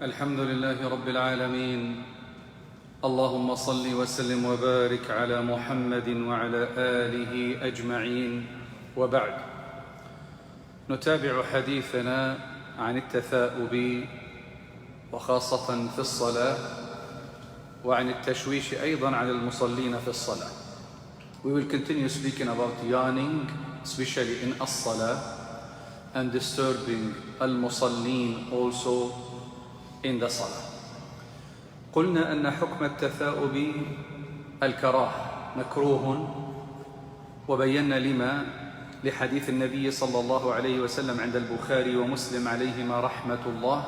الحمد لله رب العالمين. اللهم صل وسلم وبارك على محمد وعلى آله أجمعين، وبعد. نتابع حديثنا عن التثاؤب وخاصة في الصلاة، وعن التشويش أيضا على المصلين في الصلاة. We will continue speaking about yawning, especially in as-salah, and disturbing al-musallin also in the salah. قلنا أن حكم التثاؤب الكراهة مكروه، وبينا لما لحديث النبي صلى الله عليه وسلم عند البخاري ومسلم عليهما رحمة الله،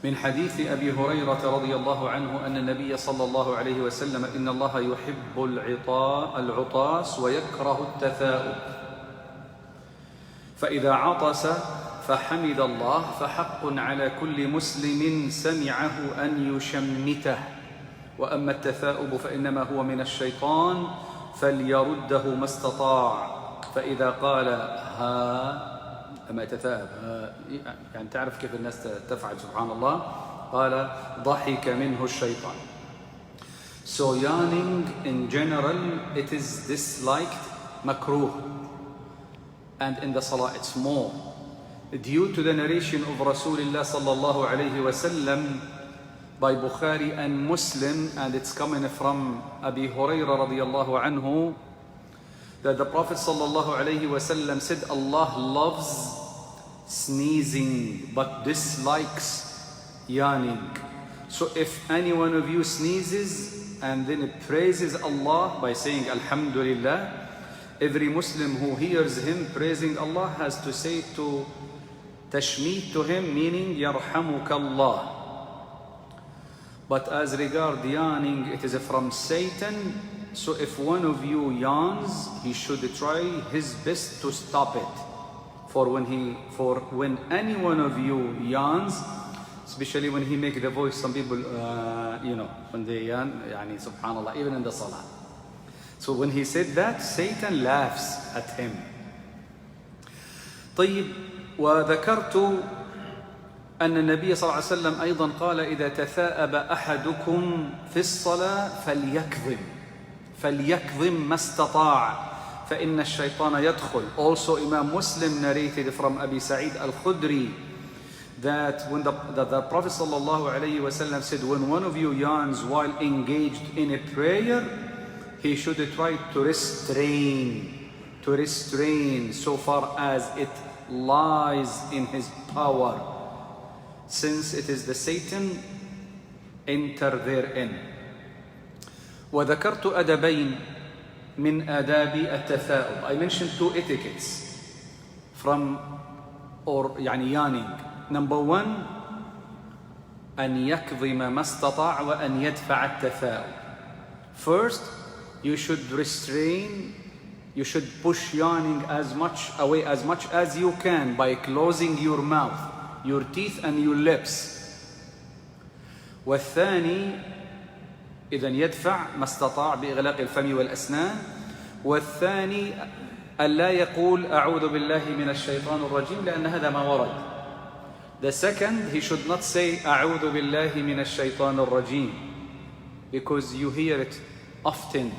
من حديث أبي هريرة رضي الله عنه أن النبي صلى الله عليه وسلم إن الله يحب العطاس ويكره التثاؤب، فإذا عطس فحمد الله فحق على كل مسلم سمعه أن يشمته، وأما التثاؤب فإنما هو من الشيطان فليرده ما استطاع، فإذا قال ها لما يتثاءب يعني تعرف كيف الناس تفعل سبحان الله، قال ضحك منه الشيطان. So yawning in general, it is disliked, makruh, and in the salah it's more, due to the narration of Rasulullah sallallahu alayhi wa sallam by Bukhari and Muslim, and it's coming from Abi Hurairah radiyallahu anhu, that the Prophet sallallahu alayhi wa sallam said, Allah loves sneezing but dislikes yawning. So if any one of you sneezes and then praises Allah by saying Alhamdulillah, every Muslim who hears him praising Allah has to say to tashmeet to him, meaning Yarhamukallah. But as regard yawning, it is from Satan. So if one of you yawns, he should try his best to stop it. For when any one of you yawns, especially when he make the voice, some people, when they yawn, yani subhanallah, even in the salah. So when he said that, Satan laughs at him. طيب، وذكرت أن النبي صلى الله عليه وسلم أيضا قال إذا تثاءب أحدكم في الصلاة فليكظم ما استطاع فإن الشيطان يدخل. Also Imam Muslim narrated from Abi Sa'id al-Khudri that when the Prophet sallallahu alayhi wa sallam said, when one of you yawns while engaged in a prayer, he should try to restrain so far as it lies in his power, since it is the Satan enter therein. وذكرت أدبين من آداب التثاؤب. I mentioned two etiquettes from يعني yawning. Number one, أن يكظم ما استطاع وأن يدفع التثاؤب. First, you should restrain, you should push yawning as much as you can by closing your mouth, your teeth and your lips. والثاني إذن يدفع ما استطاع بإغلاق الفم والأسنان. والثاني ألا يقول أعوذ بالله من الشيطان الرجيم لأن هذا ما ورد. The second, he should not say أعوذ بالله من الشيطان الرجيم, because you hear it often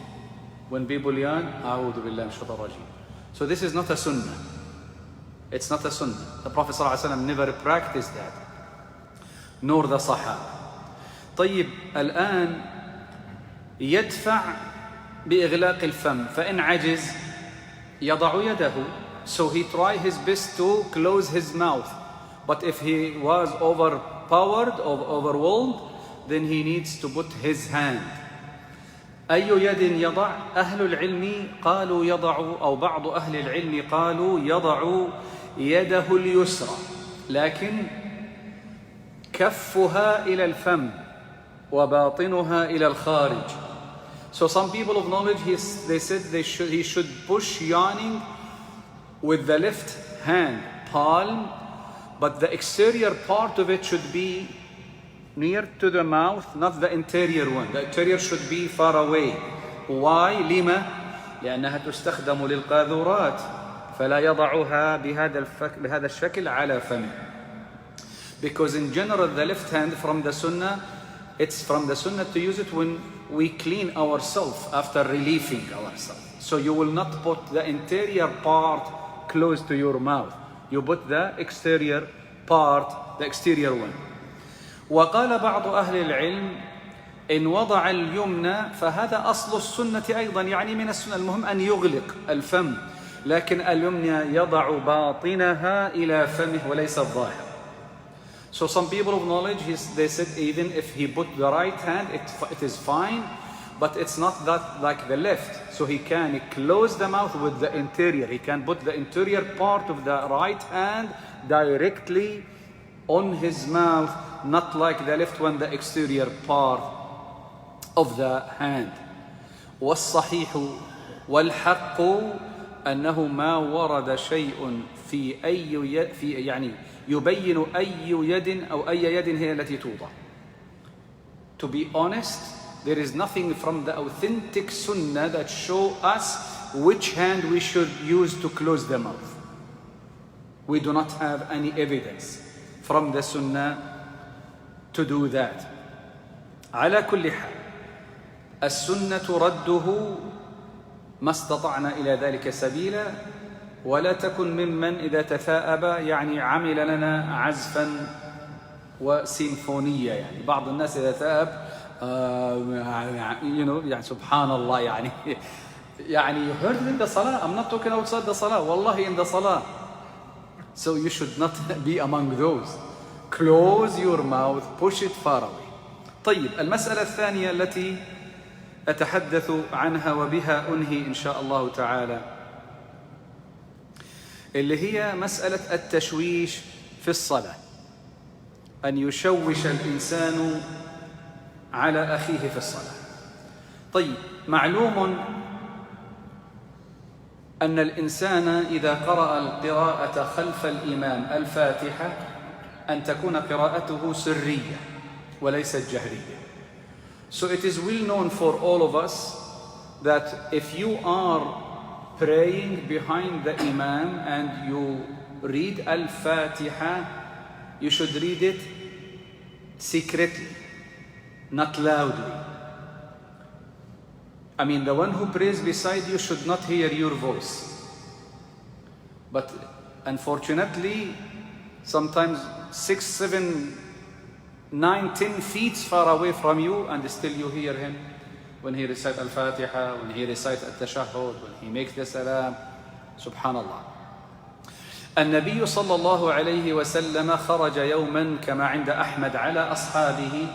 when people yawn, أعوذ بالله من الشيطان الرجيم. So this is not a sunnah. It's not a sunnah. The Prophet ﷺ never practiced that, nor the Sahaba. طيب، الآن يدفع بإغلاق الفم، فإن عجز يضع يده. So he tried his best to close his mouth. But if he was overpowered or overwhelmed, then he needs to put his hand. أي يد يضع؟ أهل العلم قالوا يضع، أو بعض أهل العلم قالوا يضع يده اليسرى، لكن كفها إلى الفم وباطنها إلى الخارج. So some people of knowledge, they said he should push yawning with the left hand palm, but the exterior part of it should be near to the mouth, not the interior one. The interior should be far away. Why? لما؟ لأنها تستخدم للقاذورات، فلا يضعها بهذا الشكل على فمه. Because in general, the left hand from the sunnah, it's from the sunnah to use it when we clean ourselves after relieving ourselves. So you will not put the interior part close to your mouth. You put the exterior part, the exterior one. وقال بعض أهل العلم إن وضع اليمنى فهذا أصل السنة أيضا، يعني من السنة. المهم أن يغلق الفم، لكن اليمنى يضع باطنها إلى فمه وليس الظاهر. So some people of knowledge, they said even if he put the right hand, it is fine, but it's not that like the left. So he can close the mouth with the interior. He can put the interior part of the right hand directly on his mouth, not like the left one, the exterior part of the hand. والصحيح والحق أنه ما ورد شيء في يعني يبين أي يد أو أي يد هي التي توضع. To be honest, there is nothing from the authentic sunnah that show us which hand we should use to close the mouth. We do not have any evidence from the sunnah to do that. على كل حال السنة رده ما استطعنا إلى ذلك سبيلا، ولا تكن ممن إذا تثاءب يعني عمل لنا عزفا وسيمفونية. يعني بعض الناس إذا ثاءب يعني سبحان الله يعني you heard it in the salah. I'm not talking outside the salah, wallahi in the salah. So you should not be among those. Close your mouth, push it far away. طيب المسألة الثانية التي أتحدث عنها وبها أنهي إن شاء الله تعالى، اللي هي مسألة التشويش في الصلاة، أن يشوش الإنسان على أخيه في الصلاة. طيب معلوم أن الإنسان إذا قرأ القراءة خلف الإمام الفاتحة أن تكون قراءته سرية وليست جهرية. So it is well known for all of us that if you are praying behind the Imam and you read Al-Fatiha, you should read it secretly, not loudly. I mean, the one who prays beside you should not hear your voice. But unfortunately, sometimes 6, 7, 9, 10 feet far away from you, and still you hear him when he recites Al-Fatiha, when he recites Al-Tashahhud, when he makes the Salam. Subhanallah. النبي صلى الله عليه وسلم خرج يوما كما عند أحمد على أصحابه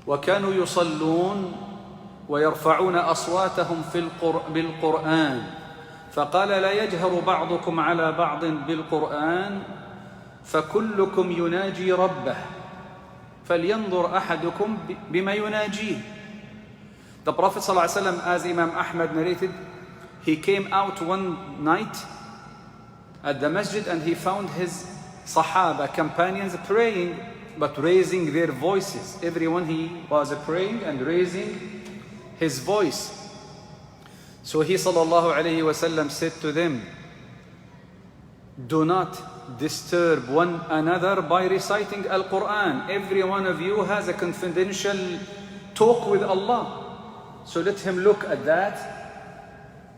وكانوا يصلون ويرفعون أصواتهم بالقرآن، فقال لا يجهر بعضكم على بعض بالقرآن فكلكم يناجي ربه فلينظر أحدكم بما يناجيه. The Prophet ﷺ, as Imam Ahmad narrated, he came out one night at the masjid and he found his Sahaba, companions, praying but raising their voices. Everyone he was praying and raising his voice. So he sallallahu alayhi wasallam said to them, do not disturb one another by reciting Al-Quran. Every one of you has a confidential talk with Allah. So let him look at that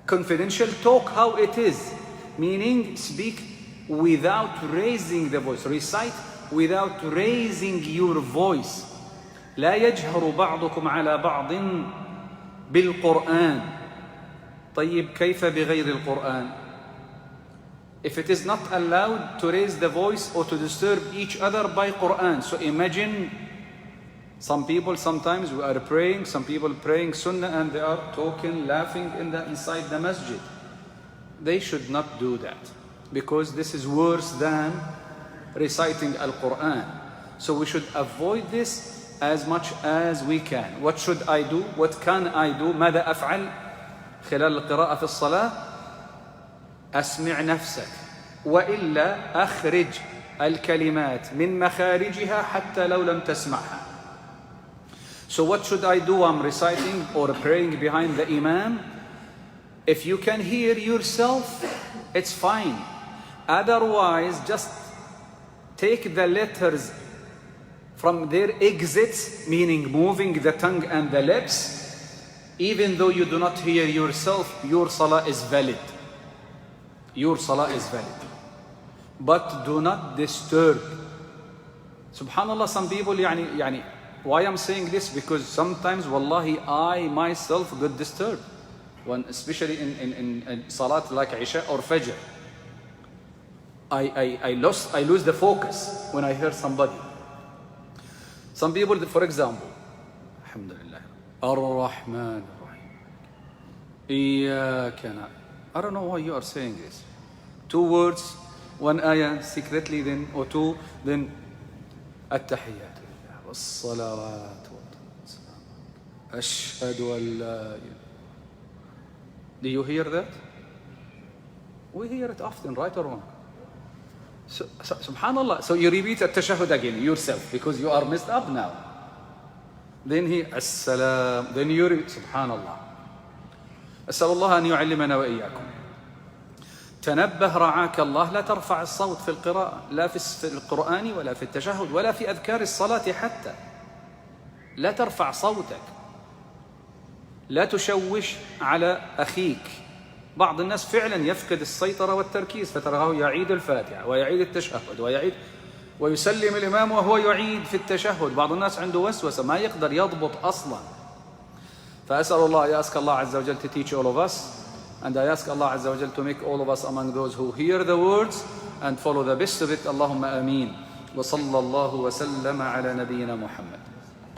confidential talk, how it is. Meaning, speak without raising the voice. Recite without raising your voice. لا يجهر بعضكم على بعض بالقرآن. طيب كيف بغير القرآن? If it is not allowed to raise the voice or to disturb each other by Quran. So imagine some people, sometimes we are praying, some people praying Sunnah and they are talking, laughing inside the masjid. They should not do that because this is worse than reciting Al-Quran. So we should avoid this as much as we can. What should I do? What can I do? ماذا أفعل خلال القراءة في الصلاة؟ أسمع نفسك وإلا أخرج الكلمات من مخارجها حتى لو لم تسمعها. So what should I do? I'm reciting or praying behind the Imam. If you can hear yourself, it's fine. Otherwise, just take the letters from their exits, meaning moving the tongue and the lips, even though you do not hear yourself, your salah is valid. Your salah is valid. But do not disturb. Subhanallah, some people, why I'm saying this? Because sometimes, wallahi, I myself get disturbed. When, especially in salat like Isha or Fajr. I lose the focus when I hear somebody. Some people, for example, Alhamdulillah, Ar-Rahman Ar-Rahim. I don't know why you are saying this. 2 words, 1 ayah secretly, then or 2, then At-Tahiyyat lillah was-salawat wa ashhadu an la ilaha. Do you hear that? We hear it often, right or wrong? So, subhanallah. So you repeat at-tashahhud again yourself because you are messed up now. Then he as-salam. Then you repeat. Subhanallah. أسأل الله أن يعلمنا وإياكم. تنبه رعاك الله، لا ترفع الصوت في القراءة، لا في القرآن ولا في التشهد ولا في أذكار الصلاة حتى. لا ترفع صوتك. لا تشوش على أخيك. بعض الناس فعلا يفقد السيطرة والتركيز، فتراه يعيد الفاتحة ويعيد التشهد ويسلم الإمام وهو يعيد في التشهد. بعض الناس عنده وسوسة ما يقدر يضبط أصلا. فأسأل الله, I ask Allah Azza wa Jal to teach all of us, and I ask Allah Azza wa Jal to make all of us among those who hear the words and follow the best of it. Allahumma ameen. وصلى الله وسلم على نبينا محمد.